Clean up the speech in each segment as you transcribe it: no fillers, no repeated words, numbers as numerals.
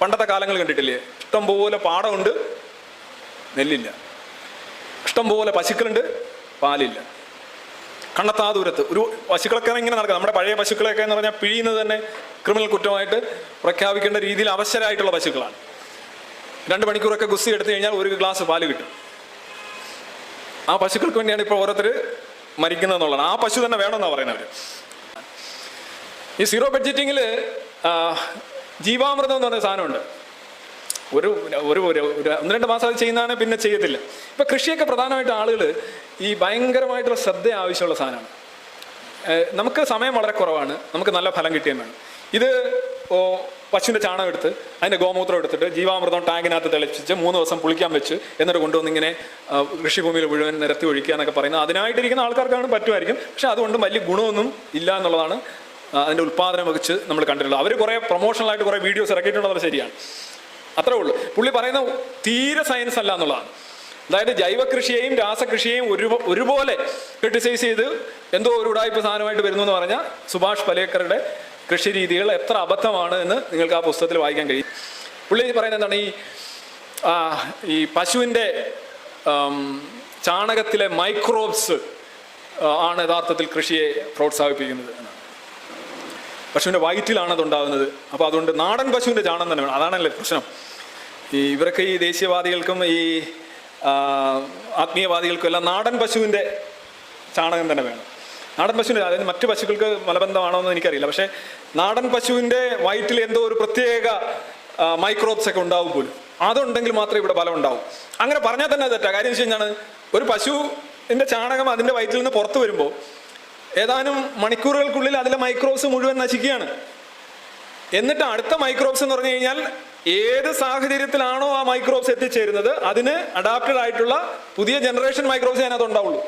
പണ്ടത്തെ കാലങ്ങൾ കണ്ടിട്ടില്ലേ? ഇഷ്ടംപോലെ പാടമുണ്ട്, നെല്ലില്ല. ഇഷ്ടംപോലെ പശുക്കളുണ്ട്, പാലില്ല. കണ്ടെത്താ ദൂരത്ത് ഒരു പശുക്കളൊക്കെ ഇങ്ങനെ നടക്കുക. നമ്മുടെ പഴയ പശുക്കളൊക്കെ എന്ന് പറഞ്ഞാൽ പിഴിയുന്നത് തന്നെ ക്രിമിനൽ കുറ്റമായിട്ട് പ്രഖ്യാപിക്കേണ്ട രീതിയിൽ അവശരായിട്ടുള്ള പശുക്കളാണ്. 2 മണിക്കൂറൊക്കെ ഗുസ്തി എടുത്തു കഴിഞ്ഞാൽ 1 ഗ്ലാസ് പാല് കിട്ടും. ആ പശുക്കൾക്ക് വേണ്ടിയാണ് ഇപ്പോൾ ഓരോരുത്തർ മരിക്കുന്നത് എന്നുള്ളതാണ്. ആ പശു തന്നെ വേണമെന്നാണ് പറയുന്നവർ. ഈ സീറോ ബഡ്ജറ്റിങ്ങിൽ ജീവാമൃതം എന്ന് പറഞ്ഞ സാധനമുണ്ട്. ഒരു 1-2 മാസം അത് ചെയ്യുന്നതാണ്, പിന്നെ ചെയ്യത്തില്ല. ഇപ്പം കൃഷിയൊക്കെ പ്രധാനമായിട്ട് ആളുകൾ ഈ ഭയങ്കരമായിട്ടുള്ള ശ്രദ്ധ ആവശ്യമുള്ള സാധനമാണ്. നമുക്ക് സമയം വളരെ കുറവാണ്, നമുക്ക് നല്ല ഫലം കിട്ടിയും വേണം. ഇത് പശുവിൻ്റെ ചാണകം എടുത്ത് അതിൻ്റെ ഗോമൂത്രം എടുത്തിട്ട് ജീവാമൃതം ടാങ്കിനകത്ത് തിളപ്പിച്ച് 3 ദിവസം പുളിക്കാൻ വെച്ച് എന്നിട്ട് കൊണ്ടുവന്നിങ്ങനെ കൃഷിഭൂമിയിൽ മുഴുവൻ നിരത്തി ഒഴിക്കുക എന്നൊക്കെ പറയുന്നത് അതിനായിട്ടിരിക്കുന്ന ആൾക്കാർക്കാണ് പറ്റുമായിരിക്കും. പക്ഷെ അതുകൊണ്ട് വലിയ ഗുണമൊന്നും ഇല്ല എന്നുള്ളതാണ് അതിൻ്റെ ഉൽപ്പാദനം വെച്ച് നമ്മൾ കണ്ടിട്ടുള്ളത്. അവർ കുറേ പ്രൊമോഷണലായിട്ട് കുറേ വീഡിയോസ് ഇറക്കിയിട്ടുള്ളത് ശരിയാണ്, അത്രേ ഉള്ളൂ. പുള്ളി പറയുന്ന തീരെ സയൻസ് അല്ല എന്നുള്ളതാണ്. അതായത് ജൈവകൃഷിയെയും രാസകൃഷിയെയും ഒരുപോലെ ക്രിട്ടിസൈസ് ചെയ്ത് എന്തോ ഒരു ഉടായ്പ സാധനമായിട്ട് വരുന്നു എന്ന് പറഞ്ഞാൽ സുഭാഷ് പലേക്കറുടെ കൃഷി രീതികൾ എത്ര അബദ്ധമാണ് എന്ന് നിങ്ങൾക്ക് ആ പുസ്തകത്തിൽ വായിക്കാൻ കഴിയും. പുള്ളി പറയുന്നത് എന്താണ്, ഈ പശുവിൻ്റെ ചാണകത്തിലെ മൈക്രോബ്സ് ആണ് യഥാർത്ഥത്തിൽ കൃഷിയെ പ്രോത്സാഹിപ്പിക്കുന്നത് എന്നാണ്. പശുവിൻ്റെ വയറ്റിലാണ് അതുണ്ടാകുന്നത്. അപ്പോൾ അതുകൊണ്ട് നാടൻ പശുവിൻ്റെ ചാണകം തന്നെ വേണം. അതാണല്ലേ പ്രശ്നം. ഇവരൊക്കെ ഈ ദേശീയവാദികൾക്കും ഈ ആത്മീയവാദികൾക്കും എല്ലാം നാടൻ പശുവിൻ്റെ ചാണകം തന്നെ വേണം. നാടൻ പശുവിൻ്റെ, അതായത് മറ്റു പശുക്കൾക്ക് മലബന്ധമാണോ എന്ന് എനിക്കറിയില്ല, പക്ഷേ നാടൻ പശുവിൻ്റെ വയറ്റിൽ എന്തോ ഒരു പ്രത്യേക മൈക്രോബ്സ് ഒക്കെ ഉണ്ടാവും പോലും. അതുണ്ടെങ്കിൽ മാത്രമേ ഇവിടെ ഫലം ഉണ്ടാവും. അങ്ങനെ പറഞ്ഞാൽ തന്നെ തെറ്റാ. കാര്യം വെച്ച് കഴിഞ്ഞാൽ ഒരു പശുവിൻ്റെ ചാണകം അതിൻ്റെ വയറ്റിൽ നിന്ന് പുറത്തു വരുമ്പോൾ ഏതാനും മണിക്കൂറുകൾക്കുള്ളിൽ അതിലെ മൈക്രോബ്സ് മുഴുവൻ നശിക്കുകയാണ്. എന്നിട്ട് അടുത്ത മൈക്രോബ്സ് എന്ന് പറഞ്ഞു കഴിഞ്ഞാൽ ഏത് സാഹചര്യത്തിലാണോ ആ മൈക്രോബ്സ് എത്തിച്ചേരുന്നത് അതിന് അഡാപ്റ്റഡ് ആയിട്ടുള്ള പുതിയ ജനറേഷൻ മൈക്രോബ്സ് അതിനകത്ത് ഉണ്ടാവുള്ളൂ.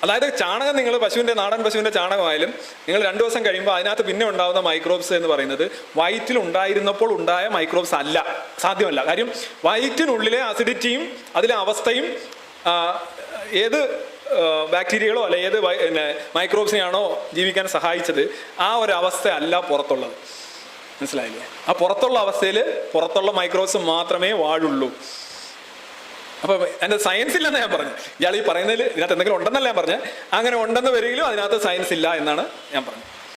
അതായത് ചാണകം, നിങ്ങൾ പശുവിൻ്റെ നാടൻ പശുവിൻ്റെ ചാണകമായാലും നിങ്ങൾ 2 ദിവസം കഴിയുമ്പോൾ അതിനകത്ത് പിന്നെ ഉണ്ടാകുന്ന മൈക്രോബ്സ് എന്ന് പറയുന്നത് വയറ്റിൽ ഉണ്ടായിരുന്നപ്പോൾ ഉണ്ടായ മൈക്രോബ്സ് അല്ല, സാധ്യമല്ല. കാര്യം വയറ്റിനുള്ളിലെ അസിഡിറ്റിയും അതിലെ അവസ്ഥയും ഏത് ബാക്ടീരിയകളോ അല്ലെ ഏത് മൈക്രോബ്സിനെയാണോ ജീവിക്കാൻ സഹായിച്ചത് ആ ഒരു അവസ്ഥ അല്ല പുറത്തുള്ളത്. മനസ്സിലായില്ലേ? ആ പുറത്തുള്ള അവസ്ഥയിൽ പുറത്തുള്ള മൈക്രോബ്സ് മാത്രമേ വാഴുള്ളൂ. അപ്പോൾ എൻ്റെ സയൻസ് ഇല്ലെന്ന് ഞാൻ പറഞ്ഞു. ഇയാൾ ഈ പറയുന്നതിൽ ഇതിനകത്ത് എന്തെങ്കിലും ഉണ്ടെന്നല്ല ഞാൻ പറഞ്ഞത്. അങ്ങനെ ഉണ്ടെന്ന് വരികയും അതിനകത്ത് സയൻസ് ഇല്ല എന്നാണ് ഞാൻ പറഞ്ഞത്.